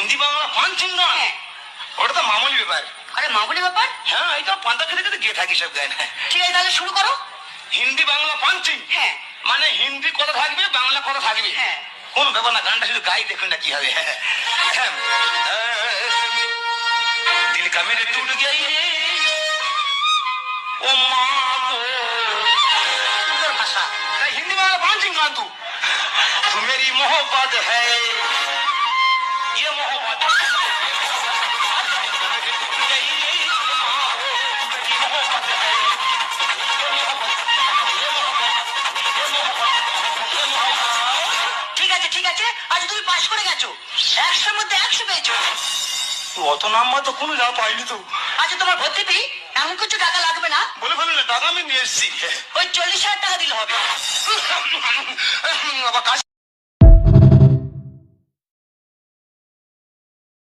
Hindi Bangla punching গান? হ্যাঁ। ওটা তো মামুলি ব্যাপার। আরে মামুলি ব্যাপার? হ্যাঁ, এই তো পান্তা খেতে খেতে গিয়ে থাকি সব গায়ে। ঠিক আছে, তাহলে শুরু করো। হিন্দি বাংলা পাঞ্চিং? হ্যাঁ। মানে হিন্দি কথা থাকবে, বাংলা কথা থাকবে। হ্যাঁ। কোন ব্যাপার না, গানটা শুধু গাই দেখুন না কি হবে। দিল কা মেরে টুট গই রে ও মা গো। সুন্দর ভাষা। তাই হিন্দি বাংলা পাঞ্চিং গান तू मेरी मोहब्बत है ये मोहब्बत ঠিক আছে ঠিক আছে, আজ তুমি পাশ করে গেছো, 100-র মধ্যে 100 পেয়েছো। অত নাম্বার তো কোনো যা পাইনি তো। আজ তোমার ভর্তি ফি এমন কিছু টাকা লাগবে না। বলে ফেলুন না, টাকা আমি নিয়ে এসছি। ওই 40,000 টাকা দিলে হবে। আবার কাজ